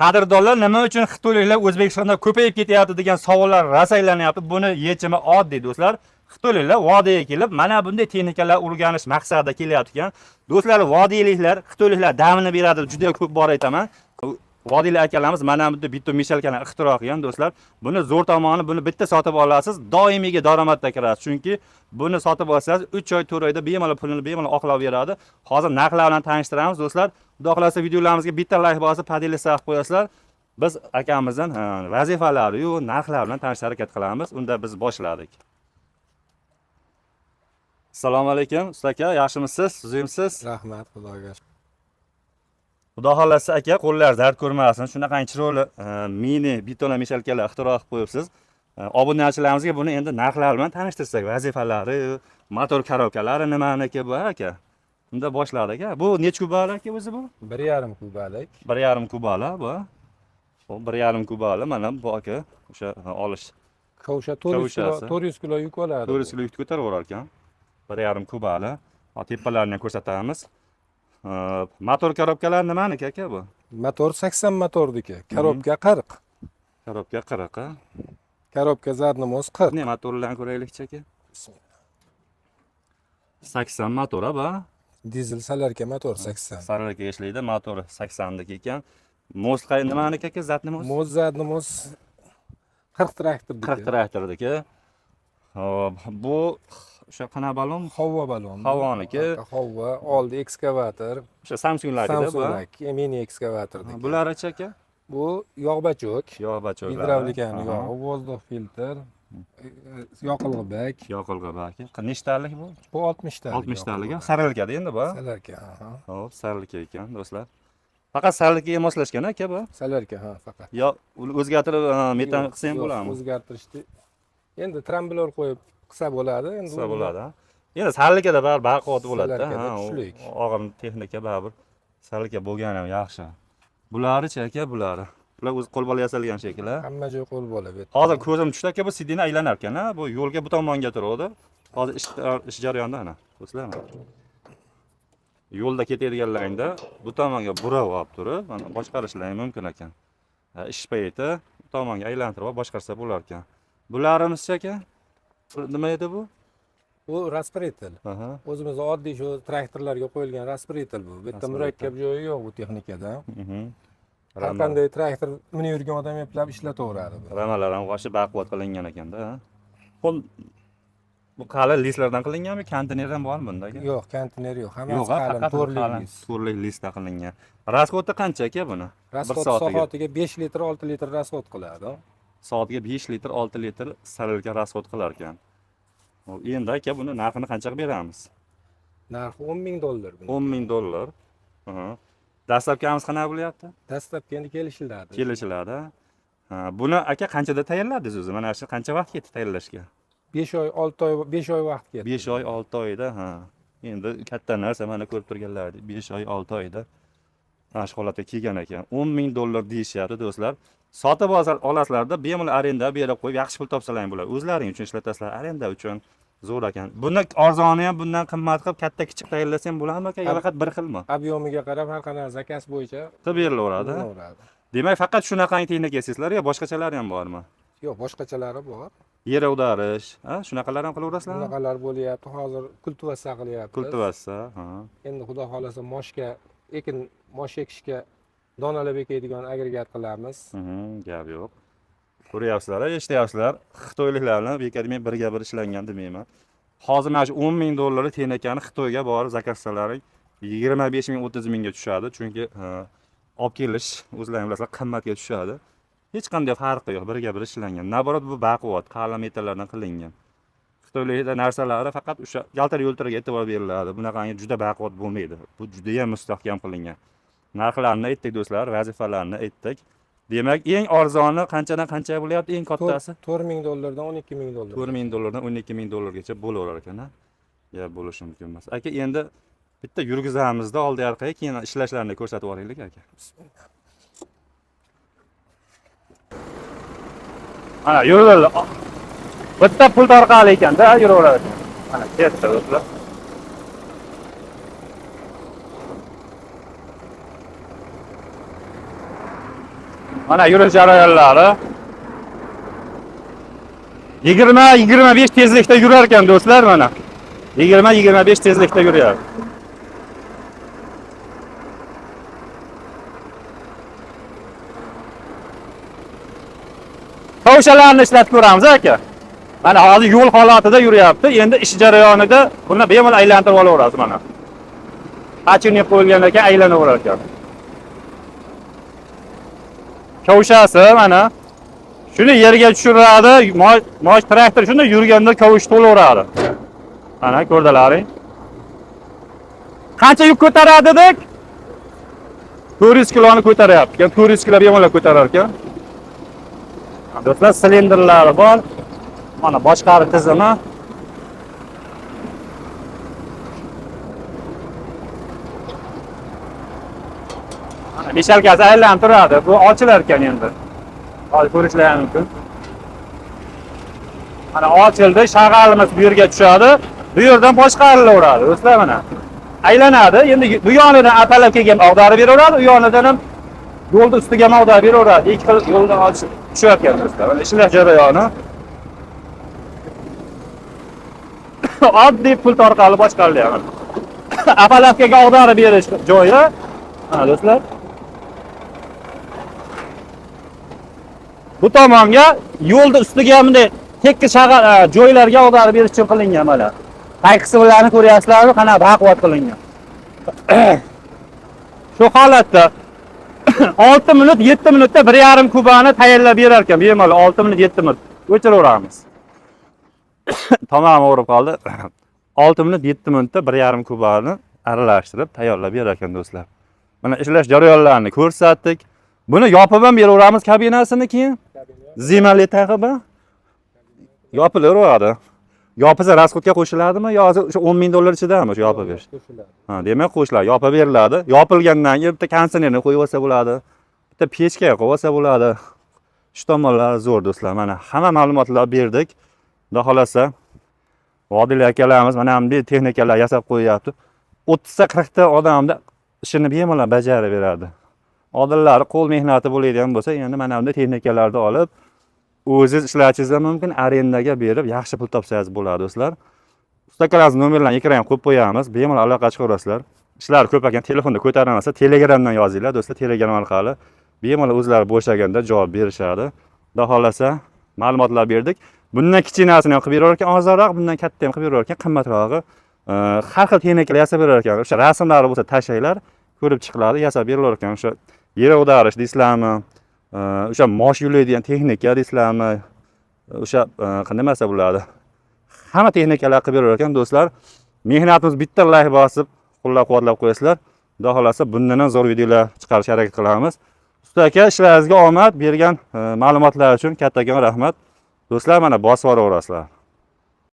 Qadrdonlar, nima uchun xitoyliklar O'zbekistonda ko'payib ketyapti degan savollar rasaylanyapti. Buni yechimi oddiy do'stlar. Xitoyliklar vodiyga kelib, mana bunday texnikalar o'rganish maqsadida kelyapti ekan. Do'stlar, vodiyliklar, xitoyliklar damini beradi, juda ko'p bor aytaman. Vodiylik akalarimiz mana bunday bitta mishalkani ixtiro qilgan do'stlar. Buni zo'r tomoni, buni bitta sotib olasiz, doimiy daromadda kirasiz. Chunki buni sotib olsangiz 3 oy, 4 oyda bemalol pulini bemalol oqlab beradi. Hozir narxlar bilan tanishtiramiz do'stlar. Xudo xolasa videolarimizga bitta like bosib, podelitsiya qilib qo'yasizlar. Biz akamizdan vazifalari yu narxlar bilan tanishtirishga harakat qilamiz. Unda biz boshladik. Assalomu alaykum, usta aka, yaxshimisiz? Sizimsiz? Rahmat, Xudoga. Xudo xolasa aka, qo'llar dard ko'rmasin. Shunaqa chiroyli mini bitona mishalkalar ixtiro qilib qo'yibsiz. Obunachilarimizga buni endi narxlar bilan tanishtirsak, vazifalari, motor korobkalari nimaniki bu aka? Unda boshladik aka. Bu necha kubalik aka o'zi bu? 1,5 kubalik. 1,5 kubalik bu. Bu 1,5 kubalik mana bu aka o'sha olish. Kovsha 400 kilo yuk oladi. 400 kilo yuk ko'tarib olar ekan. 1,5 kubalik. Tepalarini ko'rsatamiz. Motor korobkalar nimaniki aka bu? Motor 80 motordiki, korobka 40. Korobka 40 a. Korobka zadnomoz 40. Ne motorlarni ko'raylikchi aka? 80 motor a bu. Dizel salarka motor 80. Salarka ishlaydi, motori 80 dik ekan. Moz nimaniki aka? Zadnomoz? Moz zadnomoz 40 traktordiki. 40 traktordiki. Hop, bu o'sha qana balon? Havo balon. Havoniki. Havo, oldi ekskavator. O'sha Samsung'larida bu. Samsung mini ekskavatordiki. Bular-chi aka? Bu yog'bachok. Yog'bachoklar. Gidravlikani yog'i, vozdux filtr, yoqilg'i bak. Yoqilg'i baki. Nechtalik bu? Bu 60 talik. 60 talik. Saralkada endi bu. Salarka, Hop, saralka ekan do'stlar. Faqat saralkaga moslashgan aka bu. Salarka, faqat. Yo, o'zgartirib metan qilsa ham bo'ladimi? O'zgartirishdi. Endi tramblor qo'yib qilsa bo'ladi, endi qilsa bo'ladi. Endi saralkada baribir baquvvat bo'ladi-da. Tushlik. Og'ir texnika baribir saralka bo'lgani ham yaxshi. Bularchi aka, bulari. Bular o'z qo'l bola yasalgan shekilli. Hamma joy qo'l bola. Hozir ko'zim tushdi aka, bu sidina aylanar ekan, bu yo'lga bu tomonga turadi. Hozir ish jarayonida ana. Do'stlar. Yo'lda ketadiganlaringda bu tomonga burab olib turib, mana boshqarishlari mumkin ekan. Ish payti bu tomonga aylantirib boshqarsa bo'lar ekan. Bularimiz-chi aka? Nima edi bu? Bu rasparitel. O'zimiz oddiy shu traktorlarga qo'yilgan rasparitel bu. Bitta murakkab joyi yo'q bu texnikada. Har qanday traktor minib yurgan odam eplab ishlataveradi bu. Ramalar ham g'oshi baquvvat qilingan ekanda. Bu qalin listlardan qilinganmi? Konteyner ham bormi bunda aka? Yo'q, konteyner yo'q. Hammasi qalin, to'rlik listda qilingan. Rasxodi qancha aka buni? Rasxod soatiga 5 litr, 6 litr rasxod qiladi. Soatiga 5 litr, 6 litr saralka rasxod qilar ekan. Endi aka buni narxini qanchaga beramiz? Narxi $10,000 buni. $10,000. Dastlabkamiz qanaqa bo'lyapti? Dastlabki endi kelishiladi. Kelishiladi. Buni aka qanchada tayyorladingiz o'zi? Mana shu qancha vaqt ketdi tayyorlashga? 5 oy, 6 oy, 5 oy vaqt ketdi. 5 oy, 6 oyda, Endi katta narsa mana ko'rib turganlaringiz. 5 oy, 6 oyda mana shu holatga kelgan ekan. $10,000 deyishyapti do'stlar. Sotib olasizlarda bemalol arenda berib qo'yib, yaxshi pul topsalar bo'ladi. O'zlaring uchun ishlatasizlar, arenda uchun zo'r ekan. Buni arzoni ham bundan qimmat qilib katta kichik tayyorlasa ham bo'ladimi aka? Yo faqat bir xilmi? Obyomiga qarab har qanday zakaz bo'yicha qilib berilaveradi. Demak, faqat shunaqa texnika esingizlar yo boshqachalari ham bormi? Yo'q, boshqachalari bor. Yer ag'darish, shunaqalar ham qilaverasizlarmi? Bunaqalar bo'lyapti. Hozir kultivasiya qilyapti. Kultivasiya, Endi xudo xolasa mosh ekishga donalar bekaydigan agregat qilamiz. Gap yo'q. Ko'ryapsizlar, eshityapsizlar. Xitoyliklar bilan bekadimiy birga bir ishlangan demayman. Hozir mana shu $10,000 texnikani Xitoyga borib zakaz qilsalaring 25,000 30,000 ga tushadi. Chunki olib kelish o'zlaringiz bilasizlar qimmatga tushadi. Hech qanday farqi yo'q, birga bir ishlangan. Naborot bu baquvvat, qalin metallardan qilingan. Xitoylikda narsalari faqat o'sha yaltir-yultiriga e'tibor beriladi. Bunaqangi juda baquvvat bo'lmaydi. Bu juda ham mustahkam qilingan. Narxlarni aytdik do'stlar, vazifalarni aytdik. Demak, eng arzoni qanchadan qancha bo'lyapti? Eng kattasi $4,000 dan $12,000. $4,000 dan $12,000 gacha bo'laverar ekan-a. Ya bo'lishi mumkin emas. Aka, endi bitta yurgizamizda oldi orqaga, keyin ishlashlarini ko'rsatib yuboraylik aka. Bismillah. Mana yuraveradi. Bitta pul orqali ekanda, yuraveradi. Mana ketdi do'stlar. Mana yurish jarayonlari 20-25 tezlikda yurar ekan do'stlar mana. 20-25 tezlikda yuryapti. Tovushalarni ishlatib ko'ramiz aka. Mana hozir yo'l holatida yuryapti. Endi ish jarayonida buni bemalol aylantirib olaverasiz mana. Qachini qo'yilgandan keyin aylanaverar ekan. Kavushasi mana shuni yerga tushiradi, mosh traktor shuni yurganda kavush to'laveradi. Mana ko'rdilaring. Qancha yuk ko'taradi dedik? 400 kiloni ko'taryapti. 400 kilo bemalol ko'tarar ekan. Do'stlar, silindrlari bor. Mana boshqaruv tizimi. Mana beshalkasi aylanib turadi. Bu ochilar ekan endi. Hozir ko'rishlaring mumkin. Mana ochildi, shag'alimiz bu yerga tushadi. Bu yerdan boshqarilaveradi. Do'stlar mana aylanadi. Endi bu yonidan atalab kelgan ag'darib beraveradi, u yonidan ham yo'lda ustiga ham ag'darib beraveradi. Ikki xil yo'ldan tushayotgan do'stlar. Mana ishlash jarayoni. Oddiy pult orqali boshqarilyapti. Apalavkaga ag'darib berish joyi. Mana do'stlar. Bu tomonga yo'lda ustiga bunday tekis joylarga ag'darib berish uchun qilingan mana. Pay qismlarini ko'ryapsizlarmi? Qana baquvvat qilingan. Shu holatda 6 minut 7 minutda 1,5 kubani tayyorlab berar ekan. Bemalol 6 minut 7 minut o'chiraveramiz. Tamom o'rib qoldi. 6 minut 7 minutda 1,5 kubani aralashtirib tayyorlab berar ekan do'stlar. Mana ishlash jarayonlarini ko'rsatdik. Buni yopib ham beraveramiz kabinasini keyin. Zimali taqib yopilaveradi. Yopilsa rasxodga qo'shiladimi yo o'sha 10 ming dollar ichidami shu yopib berish? Ha, demak qo'shiladi, yopib beriladi. Yopilgandan keyin bitta kondisionerni qo'yib olsa bo'ladi. Bitta pechka qo'yib olsa bo'ladi. Shu tomonlari zo'r do'stlar. Mana hamma ma'lumotlar berdik. Xudo xolasa Vodil akalarimiz mana bunday texnikalar yasab qo'yapti. 30 ta 40 ta odamda ishini bemalol bajarib beradi. Odillari qo'l mehnati bo'ladigan bo'lsa, endi mana bunday texnikalarni olib o'zingiz ishlatishingiz ham mumkin, arendaga berib yaxshi pul topsangiz bo'ladi do'stlar. Ustakalarning nomerlarini ekranga qo'yib qo'yamiz, bemalol aloqa chiqaverasizlar. Ishlar ko'p ekan, telefonda ko'tarilmasa, Telegramdan yozinglar do'stlar, Telegram orqali bemalol o'zlari bo'shaganida javob berishadi. Xudo xolasa ma'lumotlar berdik. Bundan kichkinasini ham qilib berar ekan, ozroq, bundan katta ham qilib berar ekan, qimmatrog'i. Har xil texnikalar yasab berar ekan. O'sha rasmlari bo'lsa tashlaylar, ko'rib chiqiladi, yasab berilar ekan. O'sha yer ag'darish deysizlarmi? O'sha mosh yulaydigan texnika deysizlarmi? O'sha qanday narsa bo'ladi? Hamma texnikalar qilib berar ekan do'stlar. Mehnatimiz bitta like bosib, qo'llab-quvvatlab qo'yasizlar. Xudo xolasa bundan ham zo'r videolar chiqarishga harakat qilamiz. Usta aka, ishlaringizga omad, bergan ma'lumotlar uchun kattakon rahmat. Do'stlar, mana bosib boraverasizlar.